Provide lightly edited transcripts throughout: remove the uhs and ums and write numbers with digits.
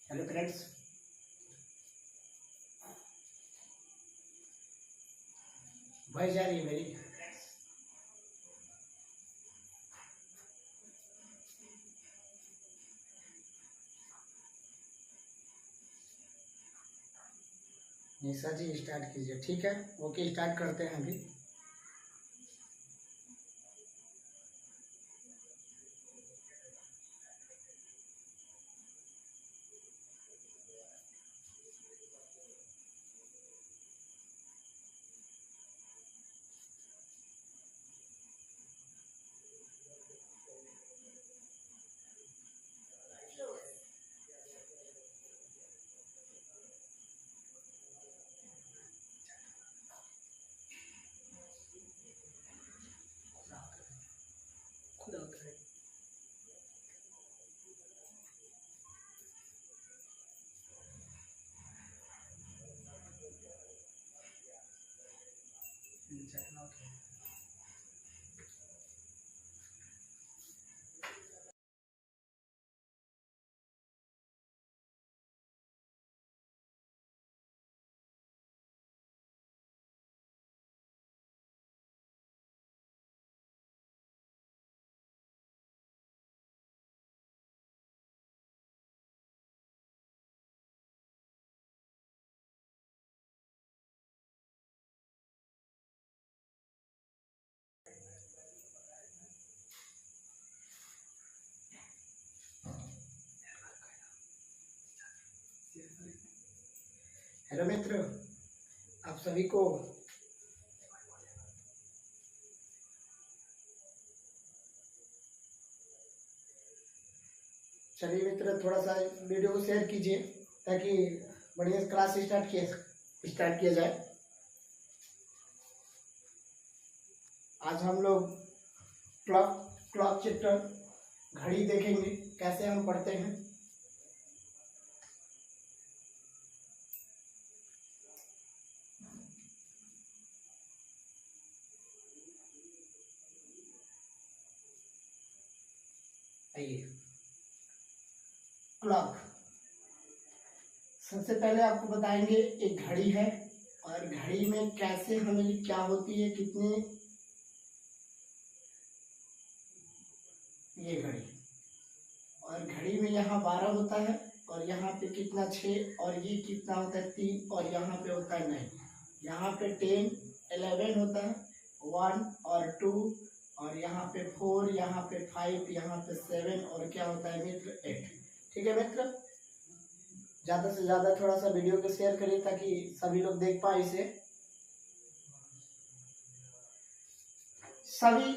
Hello friends, voice जा रही है मेरी? निशा जी स्टार्ट कीजिए। ठीक है, ओके, स्टार्ट करते हैं अभी। हेलो मित्र, आप सभी को चलिए मित्र, थोड़ा सा वीडियो को शेयर कीजिए ताकि बढ़िया क्लास स्टार्ट किया जाए। आज हम लोग क्लॉक चैप्टर घड़ी देखेंगे, कैसे हम पढ़ते हैं। आइए, क्लॉक सबसे पहले आपको बताएंगे एक घड़ी है और घड़ी में कैसे हमें क्या होती है, कितने ये घड़ी, और घड़ी में यहाँ 12 होता है और यहाँ पे कितना 6, और ये कितना होता है 3, और यहाँ पे होता है 9, यहाँ पे 10, 11 होता है, 1 और 2, और यहाँ पे 4, यहाँ पे 5, यहाँ पे 7, और क्या होता है मित्र 8। ठीक है मित्र, ज़्यादा से ज़्यादा थोड़ा सा वीडियो को शेयर करिए ताकि सभी लोग देख पाए इसे। सभी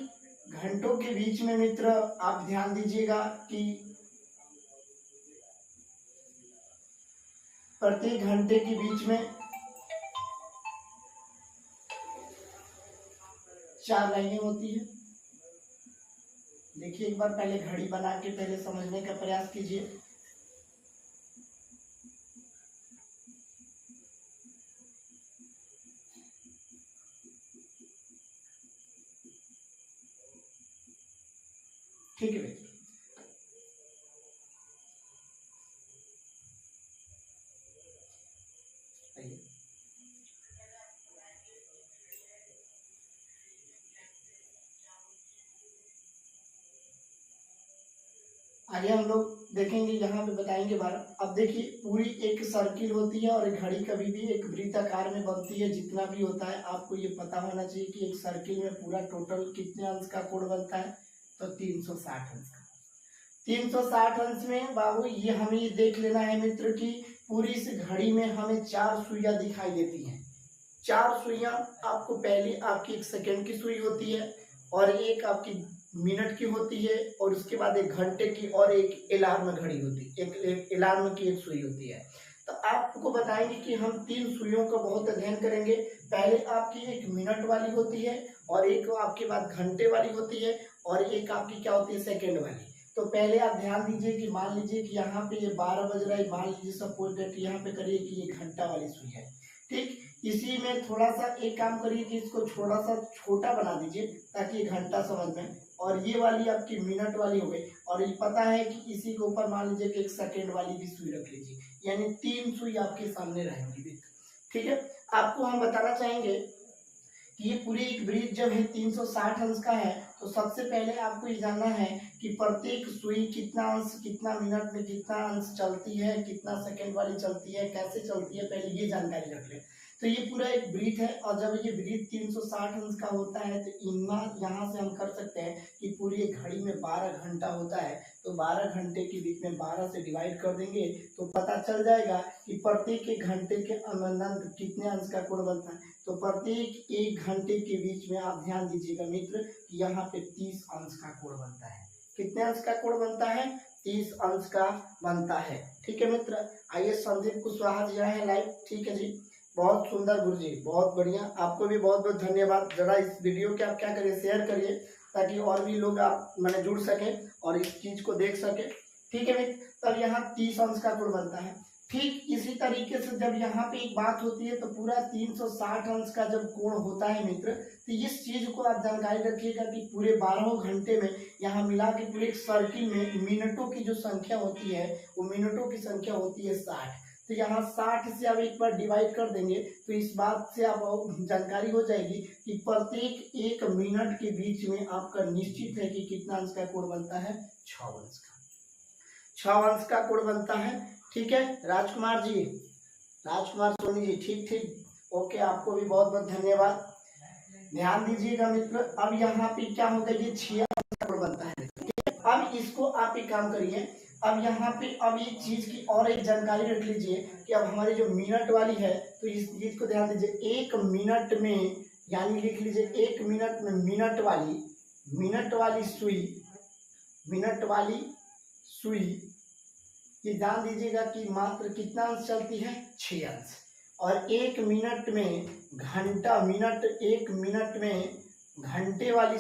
घंटों के बीच में मित्र आप ध्यान दीजिएगा कि प्रति घंटे के बीच में 4 लाइनें होती है। देखिए, एक बार पहले घड़ी बना के पहले समझने का प्रयास कीजिए। ठीक है मित्र, आगे हम लोग देखेंगे, यहाँ पे बताएंगे 12। अब देखिए, पूरी एक सर्किल होती है और घड़ी कभी भी एक वृत्ताकार में बनती है। जितना भी होता है आपको ये पता होना चाहिए कि एक सर्किल में पूरा टोटल कितने अंश का कोण बनता है, तो 360 अंश का। 360 अंश में बाबू ये हमें ये देख लेना है मित्र कि पूरी इस घड़ी में हमें 4 सुइयां दिखाई देती हैं। 4 सुइयां आपको, पहली आपकी 1 सेकेंड की सुई होती है, और एक आपकी मिनट की होती है, और उसके बाद 1 घंटे की, और एक अलार्म घड़ी होती है, एक अलार्म की 1 सुई होती है। तो आपको बताएंगे कि हम 3 सुइयों का बहुत अध्ययन करेंगे। पहले आपकी 1 मिनट वाली होती है, और एक आपके बाद घंटे वाली होती है, और एक आपकी क्या होती है सेकेंड वाली। तो पहले आप ध्यान दीजिए कि मान लीजिए कि यहाँ पे ये 12 बज रहा है, मान लीजिए सपोज दैट यहाँ पे करिए कि ये घंटा वाली सुई है। ठीक, इसी में थोड़ा सा एक काम करिए कि इसको थोड़ा सा छोटा बना दीजिए ताकि घंटा समझ में, और ये वाली आपकी मिनट वाली हो गई, और ये पता है कि इसी के ऊपर मान लीजिए कि 1 सेकेंड वाली भी सुई रख लीजिए, यानी 3 सुई आपके सामने रहेंगी। ठीक है, आपको हम बताना चाहेंगे कि ये पूरी एक ब्रीज जब है 360 अंश का है, तो सबसे पहले आपको ये जानना है कि प्रत्येक सुई कितना अंश, कितना मिनट में कितना अंश चलती है, कितना सेकंड वाली चलती है, कैसे चलती है, पहले ये जानकारी रख लें। तो ये पूरा एक ब्रीथ है, और जब ये ब्रीथ 360 अंश का होता है, तो यहाँ से हम कर सकते हैं कि पूरी एक घड़ी में 12 घंटा होता है, तो 12 घंटे के बीच में 12 से डिवाइड कर देंगे तो पता चल जाएगा कि प्रत्येक एक घंटे के अनंत कितने अंश का कोण बनता है। तो प्रत्येक एक घंटे के बीच में आप ध्यान दीजिएगा मित्र कि यहाँ पे 30 अंश का कोण बनता है। कितने अंश का कोण बनता है? 30 अंश का बनता है। ठीक है मित्र, आइए संदीप कुशवाहा जी आए हैं लाइव। ठीक है जी, बहुत सुंदर गुरु जी, बहुत बढ़िया, आपको भी बहुत बहुत धन्यवाद। जरा इस वीडियो के आप क्या करिए, शेयर करिए ताकि और भी लोग आप मैंने जुड़ सके और इस चीज को देख सके। ठीक है मित्र, तब यहाँ 30 अंश का कोण बनता है। ठीक इसी तरीके से जब यहाँ पे एक बात होती है तो पूरा 360 अंश का जब कोण होता है मित्र, तो इस चीज को आप जानकारी रखिएगा कि पूरे 12 घंटे में यहाँ मिला के पूरे एक सर्किल में मिनटों की जो संख्या होती है वो मिनटों की संख्या होती है 60। तो यहाँ 60 से आप एक बार डिवाइड कर देंगे तो इस बात से आप जानकारी हो जाएगी कि प्रत्येक एक मिनट के बीच में आपका निश्चित है कि कितना अंश का कोण बनता है, 6 अंश का, 6 अंश का कोण बनता है। ठीक है राजकुमार जी, राजकुमार सोनी जी, ठीक ठीक, ओके, आपको भी बहुत बहुत धन्यवाद। ध्यान दीजिएगा मित्र, अब यहाँ पे क्या होगा, ये 6 अंश का कोण बनता है। अब इसको आप एक काम करिए, अब यहाँ पे अब एक चीज की और एक जानकारी रख लीजिए कि अब हमारी जो मिनट वाली है, तो इस चीज को ध्यान दीजिए, 1 मिनट में, यानी लिख लीजिए 1 मिनट में मिनट वाली सुई, मिनट वाली सुई ये जान दीजिएगा कि मात्र कितना अंश चलती है, 6 अंश। और 1 मिनट में घंटा, मिनट 1 मिनट में घंटे वाली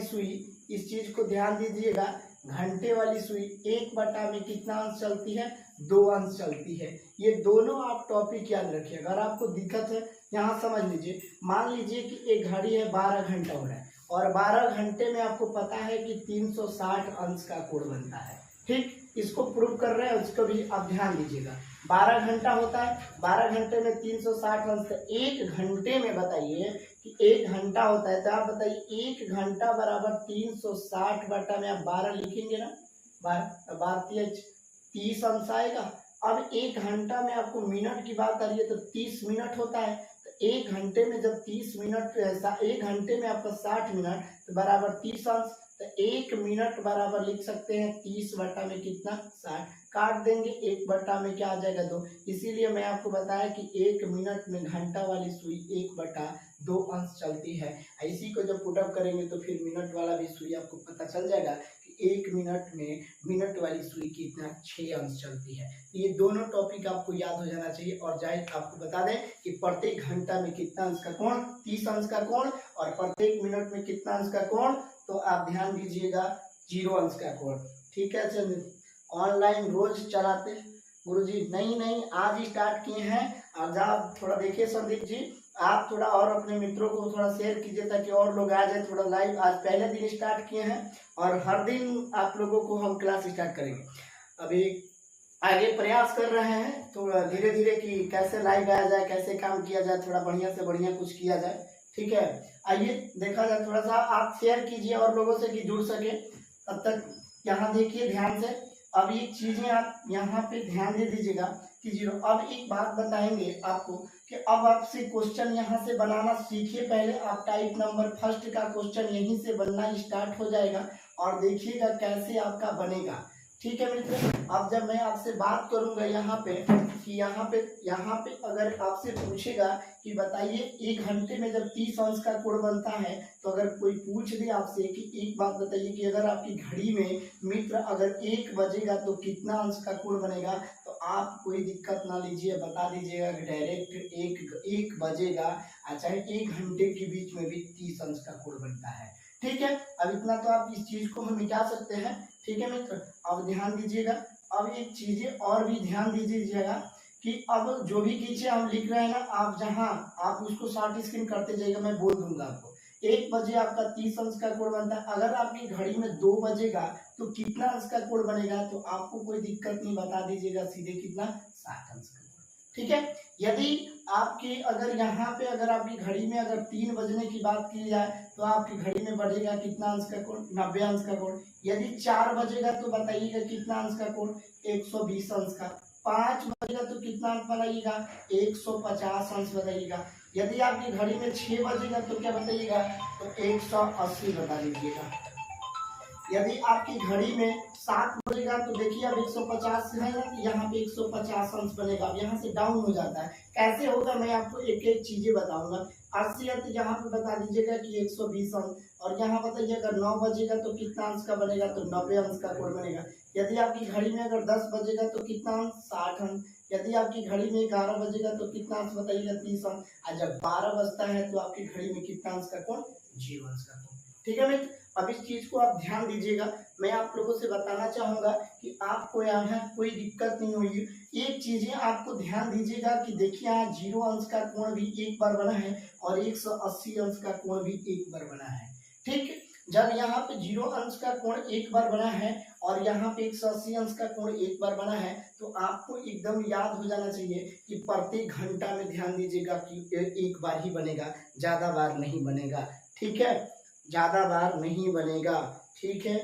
सुई, इस चीज को ध्यान दीजिएगा, घंटे वाली सुई 1/में कितना अंश चलती है, 2 अंश चलती है। ये दोनों आप टॉपिक याद रखिए। अगर आपको दिक्कत है यहाँ समझ लीजिए, मान लीजिए कि एक घड़ी है 12 घंटा हो रहा है और 12 घंटे में आपको पता है कि 360 अंश का कोण बनता है। ठीक, इसको प्रूव कर रहे हैं, उसको भी आप ध्यान दीजिएगा। 12 घंटा होता है, 12 घंटे में 360 अंश, 1 घंटे में बताइए कि 1 घंटा होता है, तो आप बताइए 1 घंटा बराबर 360 में आप 12 लिखेंगे ना, 12 30 अंश आएगा। अब 1 घंटा में आपको मिनट की बात आ रही है तो 30 मिनट होता है, तो 1 घंटे में जब 30 मिनट, 1 घंटे में आपका 60 मिनट तो बराबर 30 अंश, तो 1 मिनट बराबर लिख सकते हैं 30 में कितना, 60, काट देंगे 1 में क्या आ जाएगा, 2। इसीलिए मैं आपको बताया कि 1 मिनट में घंटा वाली सुई 1/2 अंश चलती है। इसी को जब पुटअप करेंगे तो फिर मिनट वाला भी सुई आपको पता चल जाएगा कि 1 मिनट में मिनट वाली सुई कितना, 6 अंश चलती है। ये दोनों टॉपिक आपको याद हो जाना चाहिए। और जाहिर आपको बता दें कि प्रत्येक घंटा में कितना अंश का कोण, 30 अंश का कोण, और प्रत्येक मिनट में कितना अंश का कोण, तो आप ध्यान दीजिएगा 0 अंश का कोण। ठीक है, चलिए ऑनलाइन रोज चलाते गुरुजी, नहीं आज ही स्टार्ट किए हैं। और आप थोड़ा देखिए संदीप जी, आप थोड़ा और अपने मित्रों को थोड़ा शेयर कीजिए ताकि और लोग आ जाए थोड़ा लाइव। आज पहले दिन स्टार्ट किए हैं और हर दिन आप लोगों को हम क्लास स्टार्ट करेंगे। अभी आगे प्रयास कर रहे हैं थोड़ा धीरे धीरे कि कैसे लाइव आया जाए, कैसे काम किया जाए, थोड़ा बढ़िया से बढ़िया कुछ किया जाए। ठीक है, आइए देखा जाए, थोड़ा सा आप शेयर कीजिए और लोगों से कि जुड़ सके। तब तक यहाँ देखिए ध्यान से, अब ये चीजें आप यहाँ पे ध्यान दे दीजिएगा कि 0। अब एक बात बताएंगे आपको कि अब आपसे क्वेश्चन यहाँ से बनाना सीखिए। पहले आप टाइप नंबर फर्स्ट का क्वेश्चन यहीं से बनना स्टार्ट हो जाएगा और देखिएगा कैसे आपका बनेगा। ठीक है मित्र, अब जब मैं आपसे बात करूंगा यहाँ पे कि यहाँ पे अगर आपसे पूछेगा कि बताइए 1 घंटे में जब 30 अंश का कोण बनता है, तो अगर कोई पूछ दे आपसे कि एक बात बताइए कि अगर आपकी घड़ी में मित्र अगर 1 बजेगा तो कितना अंश का कोण बनेगा, तो आप कोई दिक्कत ना लीजिए, बता दीजिएगा कि डायरेक्ट 1 बजेगा, चाहे 1 घंटे के बीच में भी 30 अंश का कोण बनता है। ठीक है, अब इतना तो आप इस चीज को हम मिटा सकते हैं। ठीक है मित्र, अब ध्यान दीजिएगा, अब एक चीजें और भी ध्यान दीजिएगा कि अब जो भी कीजिए हम लिख रहे हैं ना, आप जहां आप उसको शॉर्ट स्क्रीन करते जाइएगा, मैं बोल दूंगा आपको 1 बजे आपका 30 अंश का कोण बनता है। अगर आपकी घड़ी में 2 बजेगा तो कितना अंश का कोण बनेगा, तो आपको कोई दिक्कत नहीं, बता दीजिएगा सीधे कितना, 60 अंश का कोण। ठीक है। यदि आपके अगर यहाँ पे अगर आपकी घड़ी में अगर 3 बजने की बात की जाए तो आपकी घड़ी में बढ़ेगा कितना अंश का कोण, 90 अंश का कोण। यदि 4 बजेगा तो बताइएगा कितना अंश का कोण, 120 अंश का। 5 बजेगा तो कितना अंश बनाइएगा, 150 अंश बताइएगा। यदि आपकी घड़ी में 6 बजेगा तो क्या बताइएगा, तो 180 बता दीजिएगा। यदि आपकी घड़ी में 7 बजेगा तो देखिए अब 150 है ना, यहाँ पे 150 अंश बनेगा। अब यहाँ से डाउन हो जाता है, कैसे होगा मैं आपको एक एक चीजें बताऊंगा। 80 अंश यहाँ पे बता दीजिएगा कि 120 अंश, और यहाँ बताइएगा 9 बजेगा तो कितना अंश का बनेगा, तो 90 अंश का कोण बनेगा। यदि आपकी घड़ी में अगर 10 बजेगा तो कितना अंश, 60 अंश। यदि आपकी घड़ी में 11 बजेगा तो कितना अंश बताइएगा, 30 अंश। और जब 12 बजता है तो आपकी घड़ी में कितना अंश का कोण, 0 अंश का कोण। ठीक है मित्र, अब इस चीज को आप ध्यान दीजिएगा। मैं आप लोगों से बताना चाहूंगा कि आपको यहाँ कोई दिक्कत नहीं होगी। एक चीजें आपको ध्यान दीजिएगा कि देखिए यहाँ 0 अंश का कोण भी एक बार बना है और 180 अंश का कोण भी एक बार बना है। ठीक, जब यहाँ पे 0 अंश का कोण एक बार बना है और यहाँ पे 180 अंश का कोण एक बार बना है, तो आपको एकदम याद हो जाना चाहिए कि प्रत्येक घंटा में ध्यान दीजिएगा कि एक बार ही बनेगा, ज्यादा बार नहीं बनेगा। ठीक है, ज्यादा बार नहीं बनेगा। ठीक है,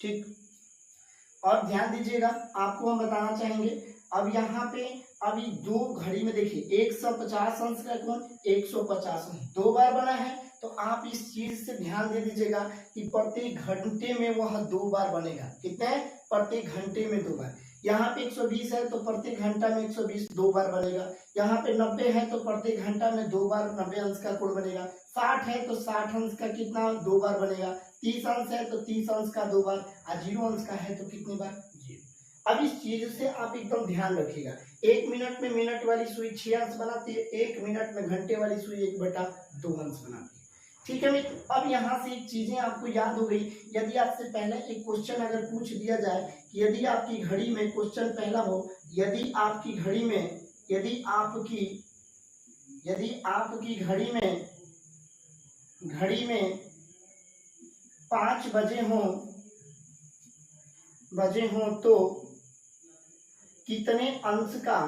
ठीक। और ध्यान दीजिएगा, आपको हम बताना चाहेंगे अब यहाँ पे अभी दो घड़ी में देखिए 150 अंश का कोण, 150 अंश 2 बार बना है। तो आप इस चीज से ध्यान दे दीजिएगा कि प्रत्येक घंटे में वह 2 बार बनेगा। कितने, प्रत्येक घंटे में 2 बार। यहाँ पे 120 है तो प्रत्येक घंटा में 120 2 बार बनेगा। यहाँ पे 90 है तो प्रत्येक घंटा में 2 बार 90 अंश का कोण बनेगा। 60 है तो 60 अंश का कितना 2 बार बनेगा। 30 अंश है तो 30 अंश का 2 बार, और 0 अंश का है तो कितनी बार, 0। अब इस चीज से आप एकदम ध्यान रखिएगा। 1 मिनट में मिनट वाली सुई 6 अंश बनाती है, 1 मिनट में घंटे वाली सुई 1/2 अंश बनाती है। ठीक है मित्र, अब यहाँ से एक चीजें आपको याद हो गई। यदि आपसे पहले एक क्वेश्चन अगर पूछ दिया जाए कि यदि आपकी घड़ी में, क्वेश्चन पहला हो, यदि आपकी घड़ी में, यदि आपकी घड़ी में 5 बजे हो तो कितने अंश का,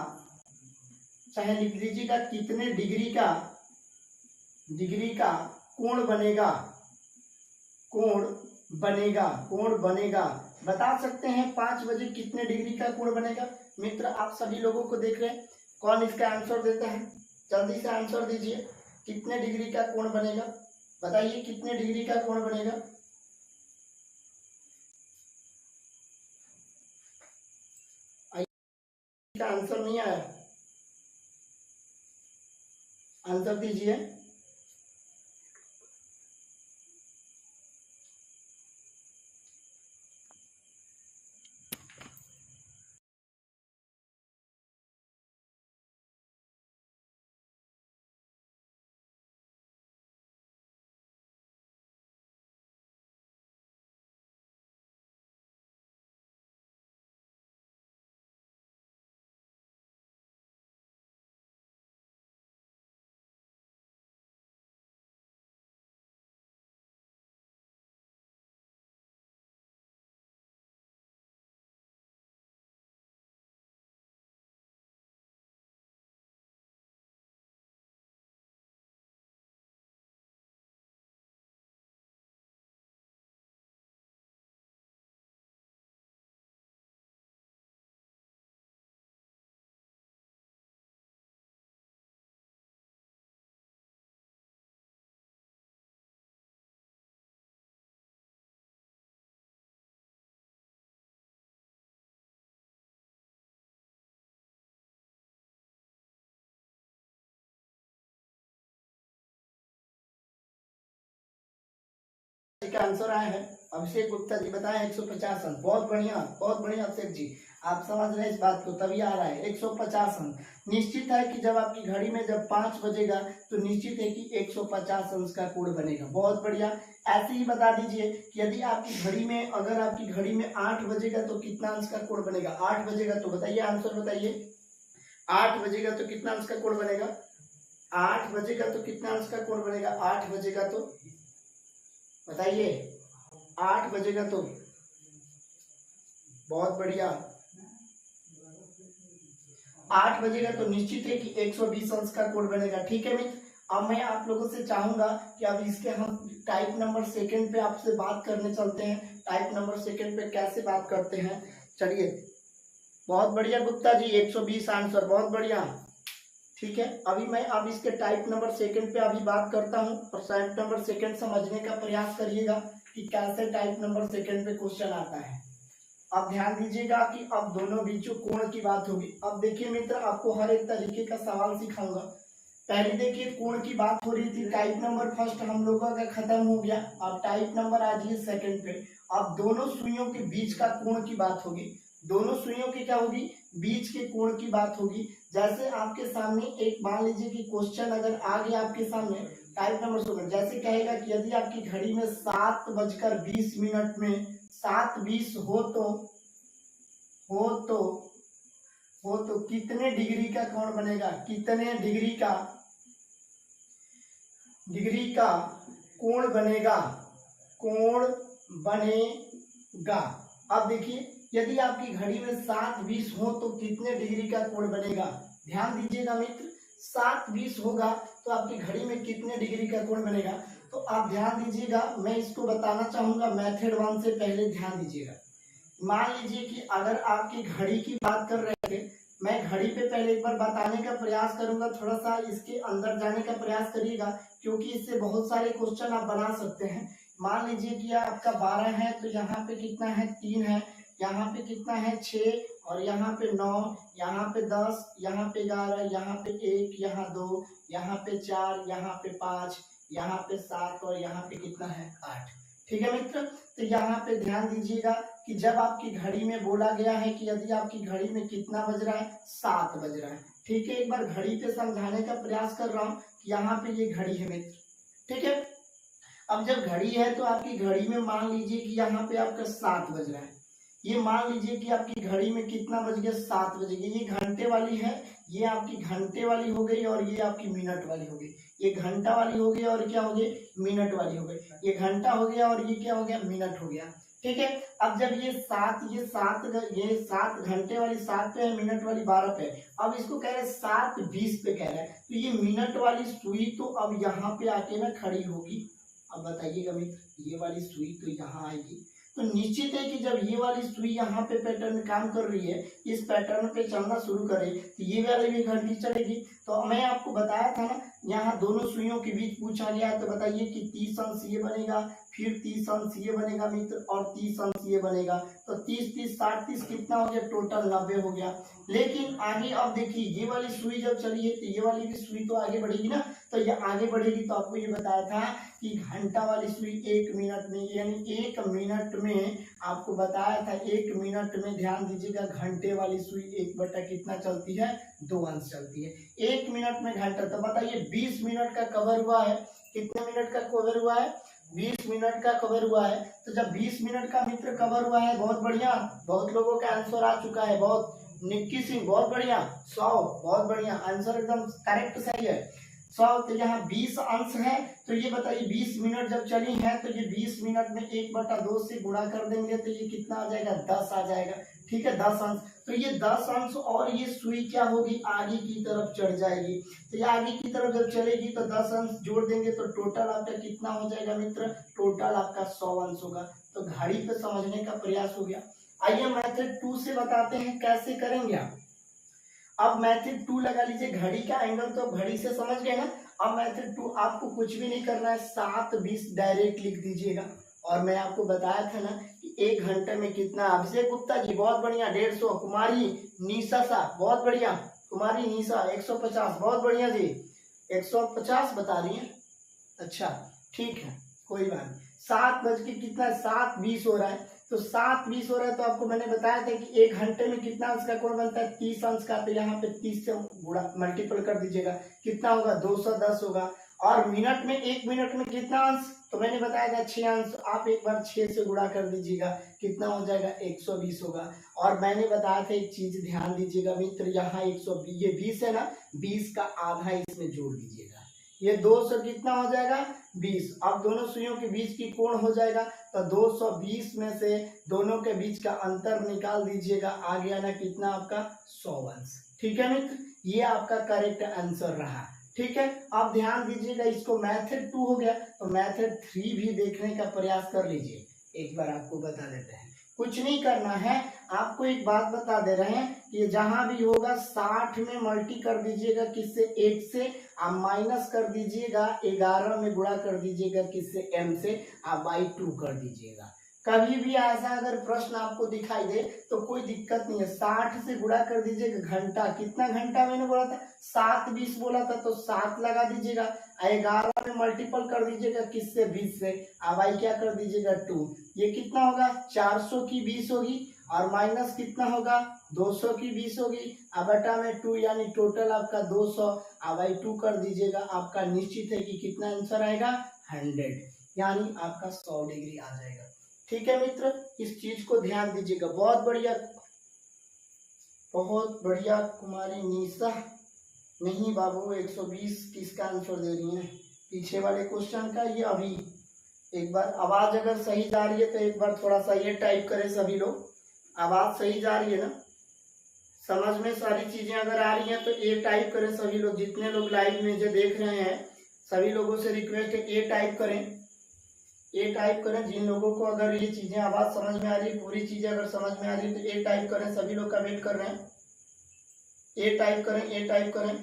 चाहे लिख लीजिएगा कितने डिग्री का कोण बनेगा, कोण बनेगा। बता सकते हैं 5 बजे कितने डिग्री का कोण बनेगा। मित्र आप सभी लोगों को देख रहे हैं, कौन इसका आंसर देता है, जल्दी से आंसर दीजिए। कितने डिग्री का कोण बनेगा, बताइए कितने डिग्री का कोण बनेगा। का आंसर नहीं आया, आंसर दीजिए। का आंसर आया है अभिषेक गुप्ता जी, बताएं 150 अंक। बहुत बढ़िया अभिषेक जी। आप समझ रहे हैं इस बात को, तभी आ रहा है 150 अंक। निश्चित है कि जब आपकी घड़ी में जब 5 बजेगा तो निश्चित है कि 150 अंश का कोण बनेगा। बहुत बढ़िया। ऐसे ही बता दीजिए कि यदि आपकी घड़ी में, अगर आपकी घड़ी में 8 बजेगा तो कितना अंश का कोण बनेगा? 8 बजेगा तो बताइए, आंसर बताइए। 8 बजेगा तो कितना अंश का कोण बनेगा? 8 बजेगा तो कितना अंश का कोण बनेगा? 8 बजेगा तो बताइए, 8 बजेगा तो, बहुत बढ़िया, 8 बजेगा तो निश्चित है कि 120 अंश का कोण बनेगा। ठीक है मित्र, अब मैं आप लोगों से चाहूंगा कि अब इसके हम टाइप नंबर सेकंड पे आपसे बात करने चलते हैं। टाइप नंबर सेकंड पे कैसे बात करते हैं, चलिए। बहुत बढ़िया गुप्ता जी, 120 आंसर, बहुत बढ़िया। ठीक है, अभी मैं अब इसके टाइप नंबर सेकंड पे अभी बात करता हूँ और टाइप नंबर सेकंड समझने का प्रयास करिएगा कि कैसे टाइप नंबर सेकंड पे क्वेश्चन आता है। अब ध्यान दीजिएगा कि अब दोनों बीचों कोण की बात होगी। अब देखिए मित्र, आपको हर एक तरीके का सवाल सिखाऊंगा। पहले देखिए कोण की बात हो रही थी, टाइप नंबर फर्स्ट हम लोगों का खत्म हो गया। अब टाइप नंबर आ जाइए सेकंड पे। अब दोनों सुइयों के बीच का कोण की बात होगी। दोनों सुइयों की क्या होगी? बीच के कोण की बात होगी। जैसे आपके सामने एक मान लीजिए कि क्वेश्चन अगर आ गया आपके सामने टाइप नंबर सेकंड, जैसे कहेगा कि यदि आपकी घड़ी में 7:20 में 7:20 हो तो कितने डिग्री का कोण बनेगा? कितने डिग्री का कोण बनेगा? कोण बनेगा। अब देखिए, यदि आपकी घड़ी में 7:20 हो तो कितने डिग्री का कोण बनेगा? ध्यान दीजिएगा मित्र, 7:20 होगा तो आपकी घड़ी में कितने डिग्री का कोण बनेगा? तो आप ध्यान दीजिएगा, मैं इसको बताना चाहूंगा मेथड 1 से पहले ध्यान दीजिएगा। मान लीजिए कि अगर आपकी घड़ी की बात कर रहे थे, मैं घड़ी पे पहले एक बार बताने का प्रयास करूंगा, थोड़ा सा इसके अंदर जाने का प्रयास करिएगा क्योंकि इससे बहुत सारे क्वेश्चन आप बना सकते हैं। मान लीजिए कि आपका 12 है तो यहाँ पे कितना है? 3 है। यहाँ पे कितना है? 6, और यहाँ पे 9, यहाँ पे 10, यहाँ पे 11, यहाँ पे 1, यहाँ 2, यहाँ पे 4, यहाँ पे 5, यहाँ पे 7 और यहाँ पे कितना है? 8। ठीक है मित्र, तो यहाँ पे ध्यान दीजिएगा कि जब आपकी घड़ी में बोला गया है कि यदि आपकी घड़ी में कितना बज रहा है? 7 बज रहा है। ठीक है, एक बार घड़ी पे समझाने का प्रयास कर रहा हूँ कि यहाँ पे ये घड़ी है मित्र। ठीक है, अब जब घड़ी है तो आपकी घड़ी में मान लीजिए कि यहाँ पे आपका 7 बज रहा है। ये मान लीजिए कि आपकी घड़ी में कितना बज गया? 7 बज गया। ये घंटे वाली है, ये आपकी घंटे वाली हो गई और ये आपकी मिनट वाली हो गई। ये घंटा वाली हो गई और क्या हो गई? मिनट वाली हो गई। ये घंटा हो गया और ये क्या हो गया? मिनट हो गया। ठीक है, अब जब ये 7 घंटे वाली 7 पे है, मिनट वाली 12 पे है। अब इसको कह रहे हैं 7:20 पे कह रहे हैं, तो ये मिनट वाली सुई तो अब यहाँ पे आके ना खड़ी होगी। अब बताइएगा मित्र, ये वाली सुई तो यहाँ आएगी, तो निश्चित है कि जब ये वाली सुई यहाँ पे पैटर्न में काम कर रही है, इस पैटर्न पे चलना शुरू करे तो ये वाली भी घंटी चलेगी। तो मैं आपको बताया था ना, यहाँ दोनों सुइयों के बीच पूछा गया है, तो बताइए कि 30 अंश ये बनेगा, फिर 30 अंश ये बनेगा मित्र, और 30 अंश ये बनेगा। तो 30 30 60 30 कितना हो गया? टोटल 90 हो गया। लेकिन आगे अब देखिए, ये वाली सुई जब चली है तो ये वाली भी सुई तो आगे बढ़ेगी ना, तो ये आगे बढ़ेगी। तो आपको ये बताया था कि घंटा वाली सुई 1 मिनट में, यानी 1 मिनट में आपको बताया था 1 मिनट में, ध्यान दीजिएगा, घंटे वाली सुई 1 बटा कितना चलती है? 2 अंश चलती है। 1 मिनट में घंटा, तो बताइए 20 मिनट का कवर हुआ है। कितने मिनट का कवर हुआ है? 20 मिनट का कवर हुआ है। तो जब 20 मिनट का मित्र कवर हुआ है, बहुत बढ़िया, बहुत लोगों का आंसर आ चुका है। बहुत निक्की सिंह, बहुत बढ़िया। 100, बहुत बढ़िया, आंसर एकदम करेक्ट सही है। 100, तो यहाँ 20 अंश है। तो ये बताइए 20 मिनट जब चली है तो ये 20 मिनट में 1/2 से गुणा कर देंगे तो ये कितना आ जाएगा? 10 आ जाएगा। ठीक है, 10 अंश। तो ये 10 अंश और ये सुई क्या होगी? आगे की तरफ चढ़ जाएगी। तो ये आगे की तरफ जब चलेगी तो 10 अंश जोड़ देंगे तो टोटल आपका कितना हो जाएगा मित्र? टोटल आपका 100 अंश होगा। तो घड़ी पे समझने का प्रयास हो गया। आइए मेथड 2 से बताते हैं कैसे करेंगे आप। अब मेथड 2 लगा लीजिए, घड़ी का एंगल तो घड़ी से समझ गए ना। अब मेथड 2 आपको कुछ भी नहीं करना है, 7:20 डायरेक्ट लिख दीजिएगा। और मैं आपको बताया था ना कि 1 घंटे में कितना। अभिषेक गुप्ता जी, बहुत बढ़िया, 150। कुमारी निशा सा, बहुत बढ़िया। कुमारी निशा 150, बहुत बढ़िया जी, 150 बता रही है। अच्छा ठीक है, कोई बात नहीं। 7 बज के कितना 7:20 हो रहा है, तो 7:20 हो रहा है, तो आपको मैंने बताया था कि 1 घंटे में कितना अंश का कोण बनता है 30 अंश का, तो यहाँ पे 30 से गुणा मल्टीपल कर दीजिएगा, कितना होगा 210 होगा। और मिनट में 1 मिनट में कितना अंश, तो मैंने बताया था 6 अंश, आप एक बार 6 से गुणा कर दीजिएगा, कितना हो जाएगा 120 होगा। और मैंने बताया था एक चीज ध्यान दीजिएगा मित्र, यहाँ 120 ये 20 है ना, 20 का आधा इसमें जोड़ दीजिएगा, ये 200 कितना हो जाएगा 20। अब दोनों सुइयों के बीच की कोण हो जाएगा, तो 220 में से दोनों के बीच का अंतर निकाल दीजिएगा, आ गया ना कितना आपका 100 अंश। ठीक है मित्र, ये आपका करेक्ट आंसर रहा। ठीक है, अब ध्यान दीजिएगा, इसको मेथड 2 हो गया, तो मेथड 3 भी देखने का प्रयास कर लीजिए। एक बार आपको बता देते हैं, कुछ नहीं करना है, आपको एक बात बता दे रहे हैं कि जहां भी होगा 60 में मल्टी कर दीजिएगा, किससे 1 से, आप माइनस कर दीजिएगा 11 में गुणा कर दीजिएगा, किससे m से, आप बाई 2 कर दीजिएगा। कभी भी ऐसा अगर प्रश्न आपको दिखाई दे तो कोई दिक्कत नहीं है, 60 से गुणा कर दीजिएगा। घंटा, कितना घंटा मैंने बोला था 7:20 बोला था, तो 7 लगा दीजिएगा, 11 में मल्टीपल कर दीजिएगा, किससे 20 से, अब आई क्या कर दीजिएगा 2, ये कितना होगा 400 की 20 होगी, और माइनस कितना होगा 200 की 20 होगी, अब बटा में 2, यानी टोटल आपका 200, अब बाई 2 कर दीजिएगा, आपका निश्चित है कि कितना आंसर आएगा 100, यानी आपका 100 डिग्री आ जाएगा। ठीक है मित्र, इस चीज को ध्यान दीजिएगा। बहुत बढ़िया, बहुत बढ़िया कुमारी निशा, नहीं बाबू 120 किसका आंसर दे रही है पीछे वाले क्वेश्चन का, ये अभी एक बार आवाज अगर सही जा रही है तो एक बार थोड़ा सा ये टाइप करें सभी लोग, आवाज सही जा रही है ना, समझ में सारी चीजें अगर आ रही हैं तो ये टाइप करें सभी लोग, जितने लोग लाइव में जो देख रहे हैं सभी लोगों से रिक्वेस्ट है ये टाइप करें, ये टाइप करें। जिन लोगों को अगर ये चीजें आवाज समझ में आ रही है, पूरी चीजें अगर समझ में आ रही है तो ये टाइप करें, सभी लोग कमेंट कर रहे हैं, ये टाइप करें, ये टाइप करें।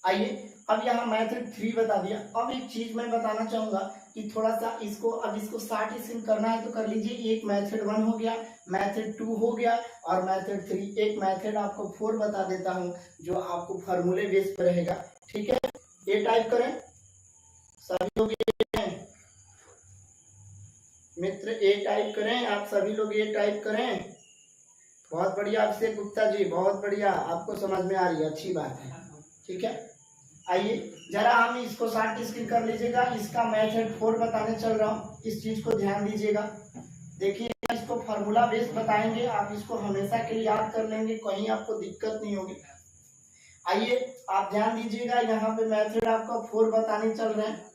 आइए, अब यहाँ मैथड 3 बता दिया। अब एक चीज मैं बताना चाहूंगा कि थोड़ा सा इसको, अब इसको 60 स्क्रीन करना है तो कर लीजिए। एक मेथड 1 हो गया, मेथड 2 हो गया, और मेथड 3, एक मेथड आपको 4 बता देता हूँ जो आपको फार्मूले बेस पर रहेगा। ठीक है, ये टाइप करें सभी लोग, मित्र ए टाइप करें, आप सभी लोग ये टाइप करें। बहुत बढ़िया अभिषेक गुप्ता जी, बहुत बढ़िया, आपको समझ में आ रही है, अच्छी बात है। ठीक है, आइए जरा हम इसको 60 स्क्रीन कर लीजिएगा, इसका मेथड 4 बताने चल रहा हूँ, इस चीज को ध्यान दीजिएगा। देखिए इसको फार्मूला बेस बताएंगे, आप इसको हमेशा के लिए याद कर लेंगे, कहीं आपको दिक्कत नहीं होगी। आइए आप ध्यान दीजिएगा, यहाँ पे मेथड आपका 4 बताने चल रहे हैं।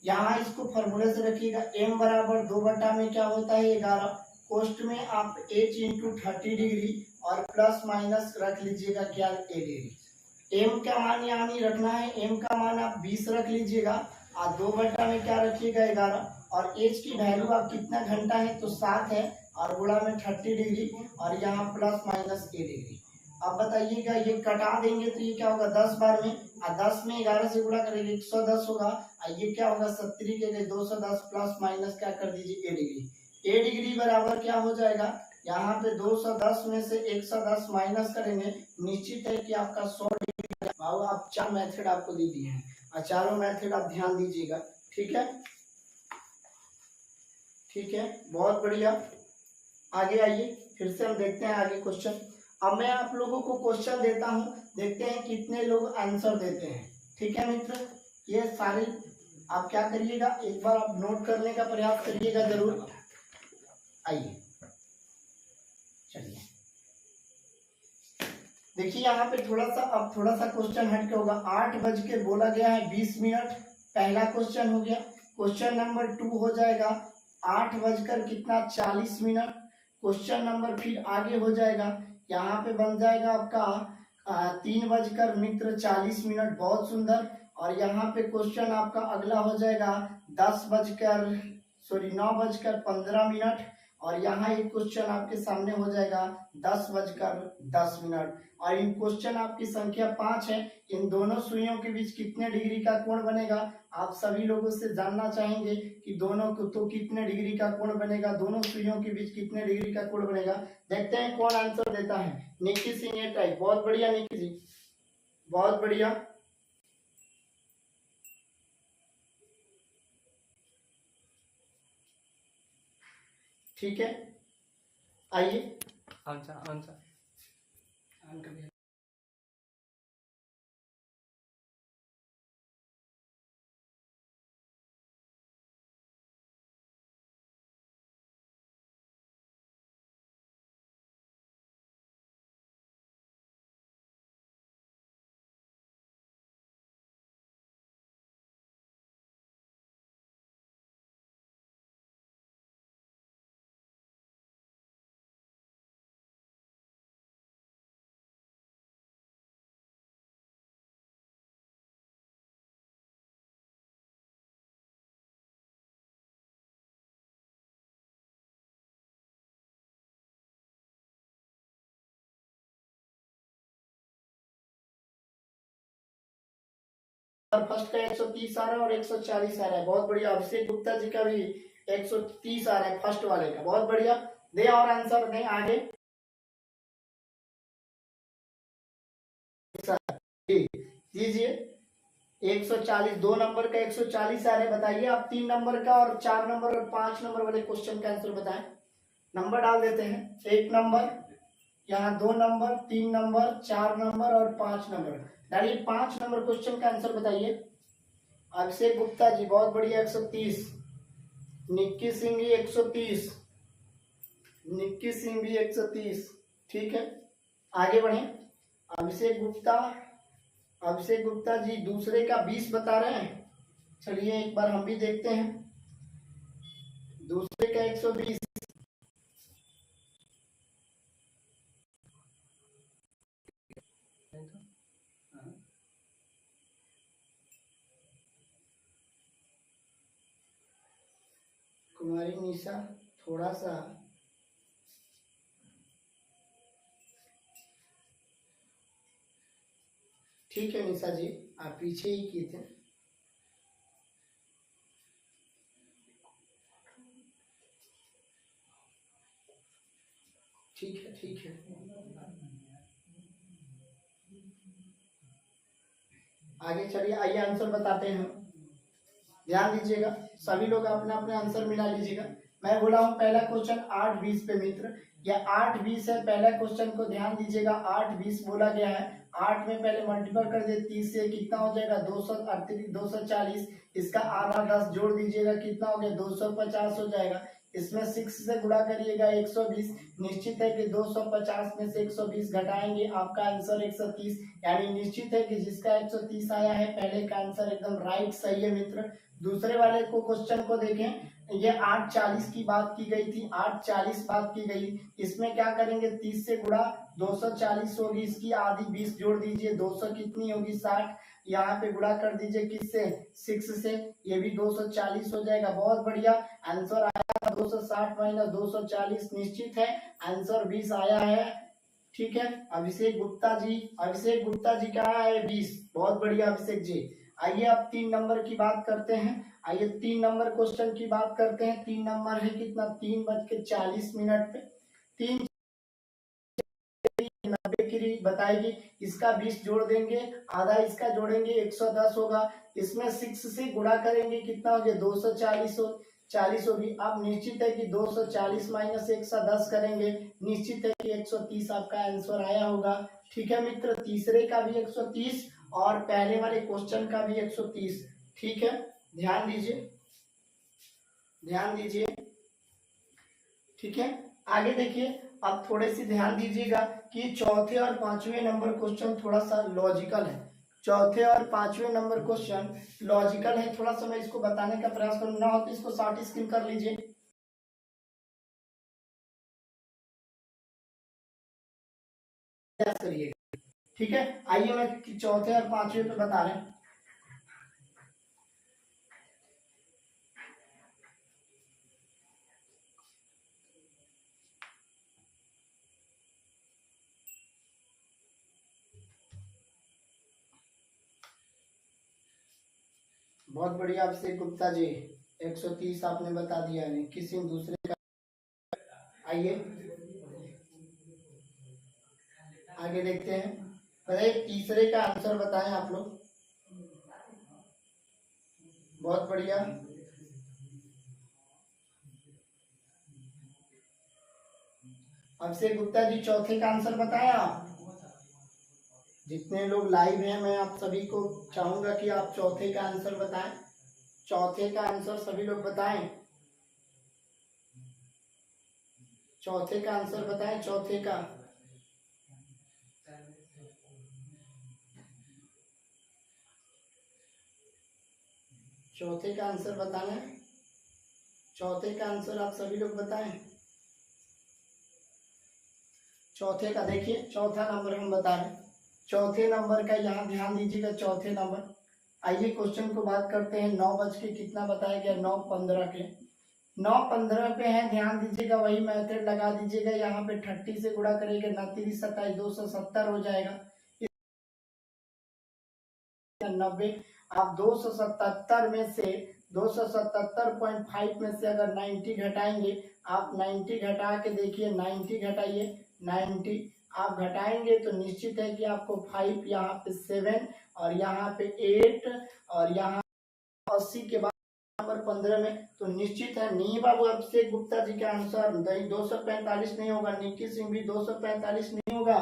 यहाँ इसको फॉर्मूले से रखिएगा, m बराबर 2 बटा में क्या होता है 11, कोष्ट में आप h इंटू 30 डिग्री और प्लस माइनस रख लीजिएगा क्या a डिग्री। m का मान यहाँ नहीं रखना है, m का मान आप 20 रख लीजिएगा, और 2 बटा में क्या रखिएगा 11, और h की वैल्यू आप कितना घंटा है तो 7 है, और गुणा में 30 डिग्री, और यहाँ प्लस माइनस a डिग्री। अब बताइएगा ये कटा देंगे तो ये क्या होगा 10 बार में, और 10 में 11 से गुणा करेंगे 110 होगा, और ये क्या होगा 70 के लिए 210 प्लस माइनस क्या कर दीजिए a डिग्री। a डिग्री बराबर क्या हो जाएगा, यहाँ पे 210 में से 110 माइनस करेंगे, निश्चित है कि आपका 100 डिग्री। आप 4 मेथड आपको दे दिए हैं, और चारों मेथड आप ध्यान दीजिएगा। ठीक है, ठीक है, बहुत बढ़िया। आगे आइए, फिर से हम देखते हैं आगे क्वेश्चन। अब मैं आप लोगों को क्वेश्चन देता हूं, देखते हैं कितने लोग आंसर देते हैं। ठीक है मित्र, ये सारे आप क्या करिएगा, एक बार आप नोट करने का प्रयास करिएगा जरूर। आइए चलिए, देखिए यहाँ पे थोड़ा सा, अब थोड़ा सा क्वेश्चन हट के होगा। 8 बज के बोला गया है 20 मिनट, पहला क्वेश्चन हो गया। क्वेश्चन नंबर 2 हो जाएगा 8 बजकर कितना 40 मिनट। क्वेश्चन नंबर फिर आगे हो जाएगा, यहाँ पे बन जाएगा आपका 3 बजकर मित्र 40 मिनट, बहुत सुंदर। और यहाँ पे क्वेश्चन आपका अगला हो जाएगा 9 बजकर 15 मिनट, और यहाँ एक क्वेश्चन आपके सामने हो जाएगा 10 बजकर 10 मिनट। और इन क्वेश्चन आपकी संख्या 5 है, इन दोनों सुइयों के बीच कितने डिग्री का कोण बनेगा, आप सभी लोगों से जानना चाहेंगे कि दोनों को तो कितने डिग्री का कोण बनेगा, दोनों सुइयों के बीच कितने डिग्री का कोण बनेगा। देखते हैं कौन आंसर देता है। निकी सिंह ये टाइप, बहुत बढ़िया निकी जी, बहुत बढ़िया। ठीक है, आइए आंसर आंसर और फर्स्ट का 130 आ रहा है और 140 आ रहा है, बहुत बढ़िया। अभिषेक गुप्ता जी का भी 130 आ रहा है फर्स्ट वाले का, बहुत बढ़िया। दे और आंसर दें आगे, दीजिए। 140 दो नंबर का 140 आ रहा है, बताइए आप 3 नंबर का और 4 नंबर और 5 नंबर वाले क्वेश्चन का आंसर बताएं। नंबर डाल देते हैं, 1 नंबर, यहाँ 2 नंबर, 3 नंबर, 4 नंबर और 5 नंबर। डालिए 5 नंबर क्वेश्चन का आंसर बताइए। अभिषेक गुप्ता जी बहुत बढ़िया 130, निक्की सिंह भी 130, निक्की सिंह भी 130, ठीक है, आगे बढ़े। अभिषेक गुप्ता, अभिषेक गुप्ता जी दूसरे का 20 बता रहे हैं, चलिए एक बार हम भी देखते हैं। दूसरे का 120, कुमारी निशा थोड़ा सा, ठीक है निशा जी आप पीछे ही किए थे। ठीक है ठीक है, आगे चलिए, आइए आंसर बताते हैं हम। ध्यान दीजिएगा, सभी लोग अपने अपने आंसर मिला लीजिएगा। मैं बोला हूँ पहला क्वेश्चन 8-20 पे मित्र, या 8-20 है पहला क्वेश्चन को ध्यान दीजिएगा। 8-20 बोला गया है, 8 में पहले मल्टीपल कर दे 30 से, कितना हो जाएगा 238 240, इसका आधा 10 जोड़ दीजिएगा, कितना हो गया 250 हो जाएगा। इसमें 6 से गुणा करिएगा 120, निश्चित है कि 250 में से 120 घटाएंगे, आपका आंसर 130, यानी निश्चित है कि जिसका 130 आया है पहले का आंसर एकदम राइट सही है मित्र। दूसरे वाले को क्वेश्चन को देखें, ये 840 की बात की गई थी, 840 बात की गई, इसमें क्या करेंगे 30 से गुणा 240 होगी, इसकी आधी 20 जोड़ दीजिए, 200 कितनी होगी 60, यहाँ पे गुणा कर दीजिए किससे 6 से, ये भी 240 हो जाएगा, बहुत बढ़िया। आंसर आया 260 माइनस 240, निश्चित है आंसर 20 आया है, ठीक है। अभिषेक गुप्ता जी, अभिषेक गुप्ता जी का है 20, बहुत बढ़िया अभिषेक जी। आइए अब 3 नंबर की बात करते हैं, आइए 3 नंबर क्वेश्चन की बात करते हैं। 3 नंबर है कितना 3:40 पे, 3 90 की बताएगी, इसका 20 जोड़ देंगे, आधा इसका जोड़ेंगे 110 होगा, इसमें 6 से गुणा करेंगे कितना हो गया 240 40 होगी। अब निश्चित है कि 240 माइनस 110 करेंगे, निश्चित है कि 130 आपका आंसर आया होगा, ठीक है मित्र। तीसरे का भी 130 और पहले वाले क्वेश्चन का भी 130, ठीक है, ध्यान दीजिए, ध्यान दीजिए, ठीक है। आगे देखिए, अब थोड़े से ध्यान दीजिएगा कि चौथे और पांचवें नंबर क्वेश्चन थोड़ा सा लॉजिकल है, चौथे और पांचवें नंबर क्वेश्चन लॉजिकल है, थोड़ा सा मैं इसको बताने का प्रयास करूँ, ना हो तो इसको शॉर्ट स्क्रीन कर लीजिए, करिएगा, ठीक है। आइए मैं चौथे और पांचवें पे बता रहे हैं। बहुत बढ़िया अभिषेक गुप्ता जी, 130 आपने बता दिया है, किसी दूसरे का। आइए आगे देखते हैं, बताइए तीसरे का आंसर बताएं आप लोग, बहुत बढ़िया। अभिषेक गुप्ता जी चौथे का आंसर बताएं आप। जितने लोग लाइव हैं मैं आप सभी को चाहूंगा कि आप चौथे का आंसर बताएं। चौथे का आंसर सभी लोग बताएं। चौथे का आंसर बताएं। चौथे का चौथे का आंसर बताना है। चौथे का आंसर आप सभी लोग बताएं। चौथे का देखिए चौथा नंबर हम बता रहे हैं। चौथे नंबर का यहाँ ध्यान दीजिएगा। चौथे नंबर आइए क्वेश्चन को बात करते हैं। 9 बज के कितना बताया गया? 9:15 के। 9:15 पे है, ध्यान दीजिएगा। वही मेथड लगा दीजिएगा। यहाँ पे 30 से गुणा करेंगे, 29 27 270 हो जाएगा। 90 आप 277 में से 277.5 में से अगर 90 घटाएंगे, आप 90 घटा के देखिए, 90 घटाइए, 90 आप घटाएंगे तो निश्चित है कि आपको 5, यहाँ पे 7 और यहाँ पे 8 और यहाँ 80 के बाद नंबर 15 में, तो निश्चित है नहीं बाबू अभिषेक गुप्ता जी का आंसर 245 नहीं होगा। निक्की सिंह भी 245 नहीं होगा।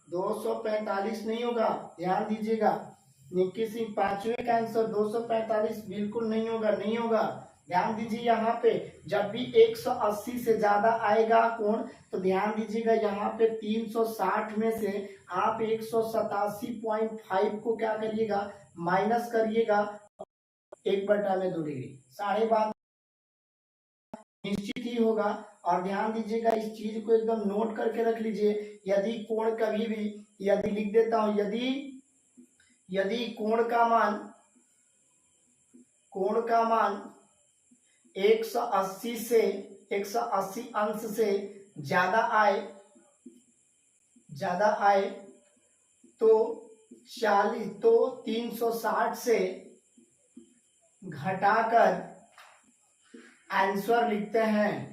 245 नहीं होगा, ध्यान दीजिएगा। निक्की सिंह पांचवें का आंसर 245 बिल्कुल नहीं होगा, नहीं होगा। ध्यान दीजिए यहाँ पे जब भी 180 से ज्यादा आएगा कोण, तो ध्यान दीजिएगा यहाँ पे 360 में से आप 187.5 को क्या करिएगा? माइनस करिएगा 1/2 डिग्री। 12.5 निश्चित ही होगा। और ध्यान दीजिएगा इस चीज को एकदम नोट करके रख लीजिए। यदि कोण कभी भी, यदि लिख देता हूं, यदि कोण का मान 180 से 180 अंश से ज्यादा आए तो 360 से घटाकर आंसर लिखते हैं।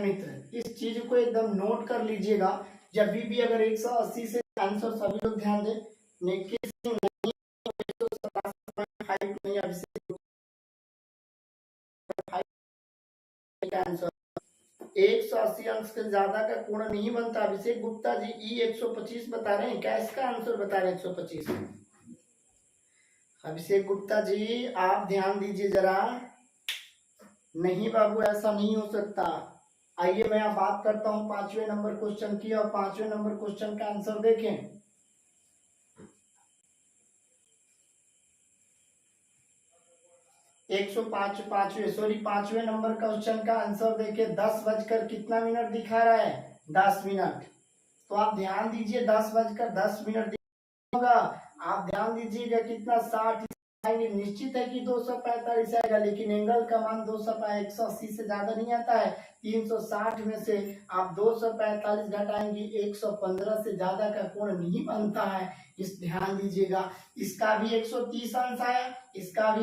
मित्र इस चीज को एकदम नोट कर लीजिएगा। जब भी अगर 180 से आंसर, सभी लोग ध्यान दें, निक्की सिंह नहीं, 187.5 नहीं, अभिषेक का आंसर 180 अंश से ज्यादा का कोण नहीं बनता। अभिषेक गुप्ता जी E125 बता रहे हैं क्या? इसका आंसर बता रहे हैं 125। अभिषेक गुप्ता जी आप ध्यान दीजिए जरा। नहीं बाबू ऐसा नहीं हो सकता। आइए मैं अब बात करता हूं 5वें नंबर क्वेश्चन की, और 5वें नंबर क्वेश्चन का आंसर देखें। 5वें नंबर क्वेश्चन का आंसर देखिए। 10 बजकर कितना मिनट दिखा रहा है? 10 मिनट। तो आप ध्यान दीजिए 10 बजकर 10 मिनट होगा। आप ध्यान दीजिएगा कितना 60 आएंगे। निश्चित है कि 245 आएगा, लेकिन एंगल का मान 180 से ज्यादा नहीं आता है। 360 में से आप 245 घटाएंगे, 115 से ज्यादा का कोण नहीं बनता है। इस ध्यान दीजिएगा। इसका भी 130 अंश आया, इसका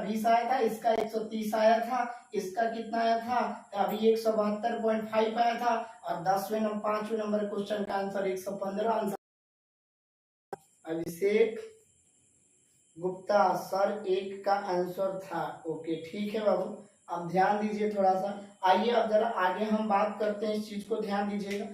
20 आया था, इसका 130 आया था, इसका कितना आया था? अभी 172.5 आया था। और 5वें नंबर क्वेश्चन का answer 115 answer. Abhishek Gupta sir 1 का आंसर था। ओके ठीक है बाबू, अब ध्यान दीजिए थोड़ा सा। आइए अब जरा आगे हम बात करते हैं, इस चीज को ध्यान दीजिएगा।